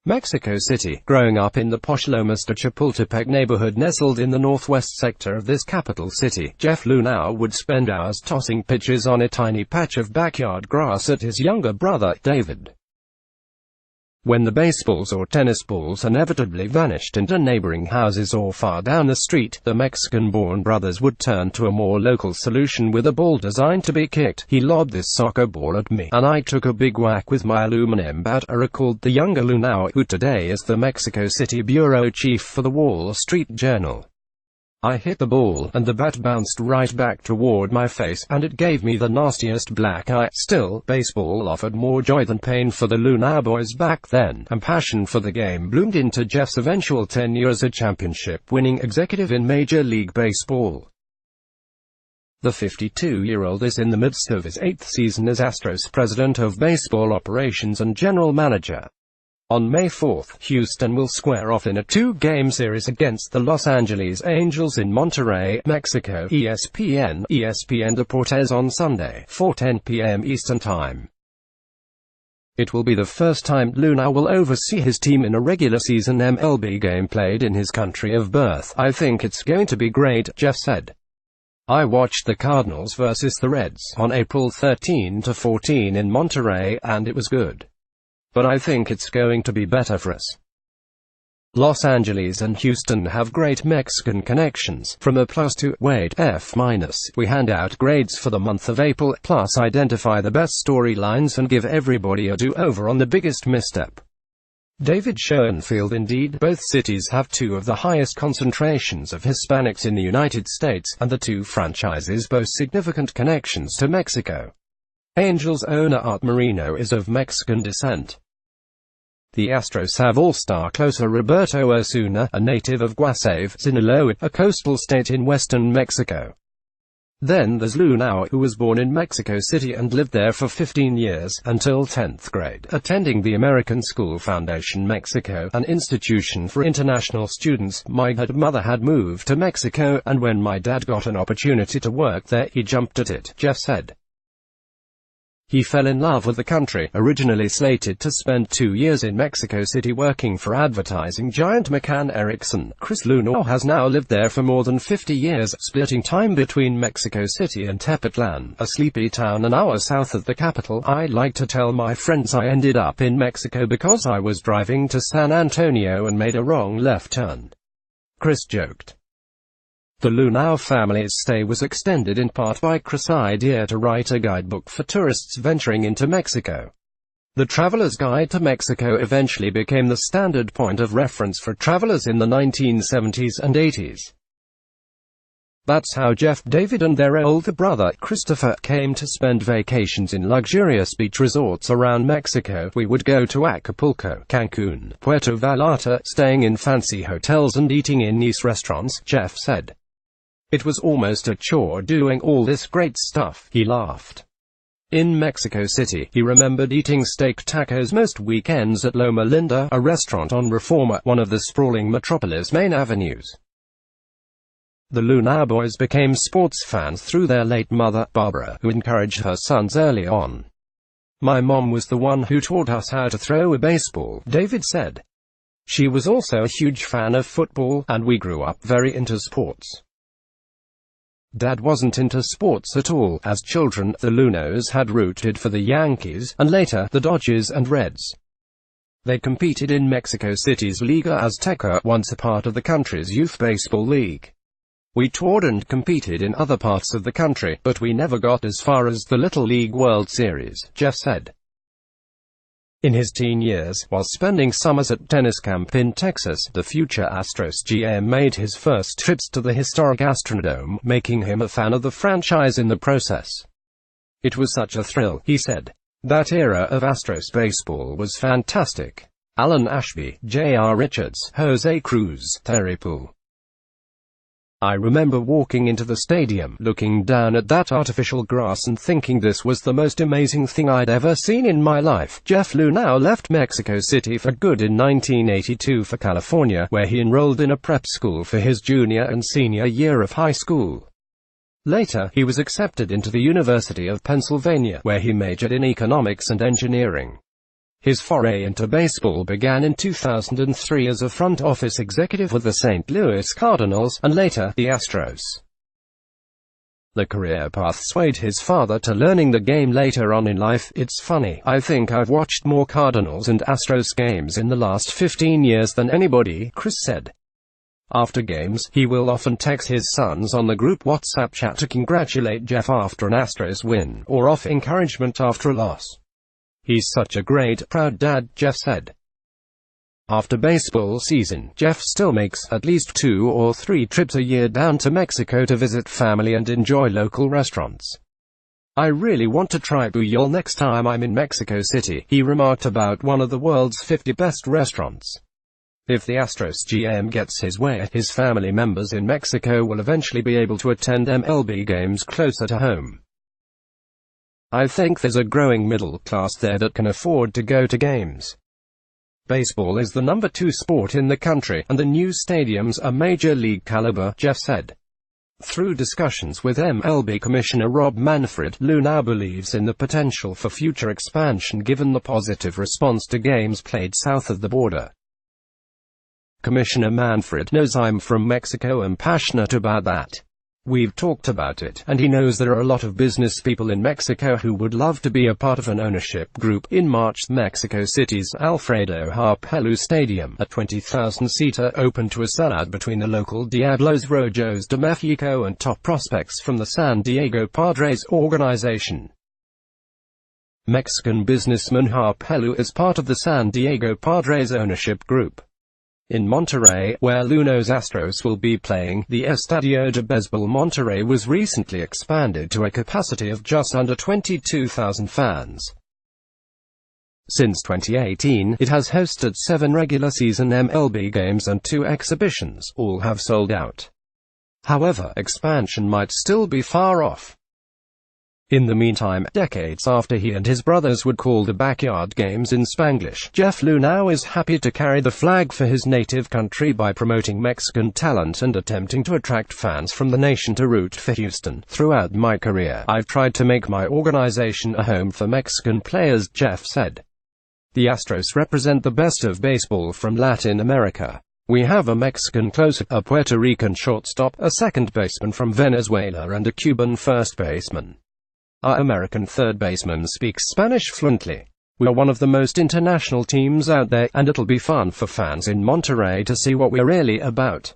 Mexico City. Growing up in the posh Lomas de Chapultepec neighborhood nestled in the northwest sector of this capital city, Jeff Luhnow would spend hours tossing pitches on a tiny patch of backyard grass at his younger brother, David. When the baseballs or tennis balls inevitably vanished into neighboring houses or far down the street, the Mexican-born brothers would turn to a more local solution with a ball designed to be kicked. "He lobbed this soccer ball at me, and I took a big whack with my aluminum bat," recalled the younger Luhnow, who today is the Mexico City bureau chief for the Wall Street Journal. "I hit the ball, and the bat bounced right back toward my face, and it gave me the nastiest black eye." Still, baseball offered more joy than pain for the Luhnow boys back then, and passion for the game bloomed into Jeff's eventual tenure as a championship-winning executive in Major League Baseball. The 52-year-old is in the midst of his 8th season as Astros president of baseball operations and general manager. On May 4, Houston will square off in a 2-game series against the Los Angeles Angels in Monterrey, Mexico. ESPN Deportes on Sunday, 4:10 p.m. Eastern Time. It will be the first time Luhnow will oversee his team in a regular season MLB game played in his country of birth. "I think it's going to be great," Jeff said. "I watched the Cardinals versus the Reds on April 13-14 in Monterrey, and it was good. But I think it's going to be better for us." Los Angeles and Houston have great Mexican connections. From a plus to weight F-. We hand out grades for the month of April, plus identify the best storylines and give everybody a do-over on the biggest misstep. David Schoenfield. Indeed, both cities have two of the highest concentrations of Hispanics in the United States, and the two franchises boast significant connections to Mexico. Angels owner Art Moreno is of Mexican descent. The Astros have all-star closer Roberto Osuna, a native of Guasave, Sinaloa, a coastal state in western Mexico. Then there's Luhnow, who was born in Mexico City and lived there for 15 years, until 10th grade, attending the American School Foundation Mexico, an institution for international students. "My mother had moved to Mexico, and when my dad got an opportunity to work there, he jumped at it," Jeff said. He fell in love with the country, originally slated to spend 2 years in Mexico City working for advertising giant McCann Erickson. Chris Luhnow has now lived there for more than 50 years, splitting time between Mexico City and Tepetlan, a sleepy town an hour south of the capital. "I like to tell my friends I ended up in Mexico because I was driving to San Antonio and made a wrong left turn," Chris joked. The Luhnow family's stay was extended in part by Chris' idea to write a guidebook for tourists venturing into Mexico. The Traveler's Guide to Mexico eventually became the standard point of reference for travelers in the 1970s and 80s. That's how Jeff, David and their older brother, Christopher, came to spend vacations in luxurious beach resorts around Mexico. "We would go to Acapulco, Cancun, Puerto Vallarta, staying in fancy hotels and eating in nice restaurants," Jeff said. "It was almost a chore doing all this great stuff," he laughed. In Mexico City, he remembered eating steak tacos most weekends at Loma Linda, a restaurant on Reforma, one of the sprawling metropolis' main avenues. The Luhnow boys became sports fans through their late mother, Barbara, who encouraged her sons early on. "My mom was the one who taught us how to throw a baseball," David said. "She was also a huge fan of football, and we grew up very into sports." Dad wasn't into sports at all. As children, the Luhnows had rooted for the Yankees, and later, the Dodgers and Reds. They competed in Mexico City's Liga Azteca, once a part of the country's youth baseball league. "We toured and competed in other parts of the country, but we never got as far as the Little League World Series," Jeff said. In his teen years, while spending summers at tennis camp in Texas, the future Astros GM made his first trips to the historic Astrodome, making him a fan of the franchise in the process. "It was such a thrill," he said. "That era of Astros baseball was fantastic. Alan Ashby, J.R. Richards, Jose Cruz, Terry Poole. I remember walking into the stadium, looking down at that artificial grass and thinking this was the most amazing thing I'd ever seen in my life." Jeff Luhnow left Mexico City for good in 1982 for California, where he enrolled in a prep school for his junior and senior year of high school. Later, he was accepted into the University of Pennsylvania, where he majored in economics and engineering. His foray into baseball began in 2003 as a front office executive with the St. Louis Cardinals, and later, the Astros. The career path swayed his father to learning the game later on in life. "It's funny, I think I've watched more Cardinals and Astros games in the last 15 years than anybody," Chris said. After games, he will often text his sons on the group WhatsApp chat to congratulate Jeff after an Astros win, or offer encouragement after a loss. "He's such a great, proud dad," Jeff said. After baseball season, Jeff still makes at least 2 or 3 trips a year down to Mexico to visit family and enjoy local restaurants. "I really want to try Puyol next time I'm in Mexico City," he remarked about one of the world's 50 best restaurants. If the Astros GM gets his way, his family members in Mexico will eventually be able to attend MLB games closer to home. "I think there's a growing middle class there that can afford to go to games. Baseball is the number 2 sport in the country, and the new stadiums are major league caliber," Jeff said. Through discussions with MLB Commissioner Rob Manfred, Luhnow believes in the potential for future expansion given the positive response to games played south of the border. Commissioner Manfred knows I'm from Mexico and passionate about that. We've talked about it, and he knows there are a lot of business people in Mexico who would love to be a part of an ownership group. In March, Mexico City's Alfredo Harpelú Stadium, a 20,000-seater, opened to a sellout between the local Diablos Rojos de Mexico and top prospects from the San Diego Padres organization. Mexican businessman Harpelú is part of the San Diego Padres ownership group. In Monterrey, where Luhnow's Astros will be playing, the Estadio de Béisbol Monterrey was recently expanded to a capacity of just under 22,000 fans. Since 2018, it has hosted 7 regular season MLB games and 2 exhibitions. All have sold out. However, expansion might still be far off. In the meantime, decades after he and his brothers would call the backyard games in Spanglish, Jeff Luhnow is happy to carry the flag for his native country by promoting Mexican talent and attempting to attract fans from the nation to root for Houston. "Throughout my career, I've tried to make my organization a home for Mexican players," Jeff said. "The Astros represent the best of baseball from Latin America. We have a Mexican closer, a Puerto Rican shortstop, a second baseman from Venezuela and a Cuban first baseman. Our American third baseman speaks Spanish fluently. We're one of the most international teams out there, and it'll be fun for fans in Monterrey to see what we're really about."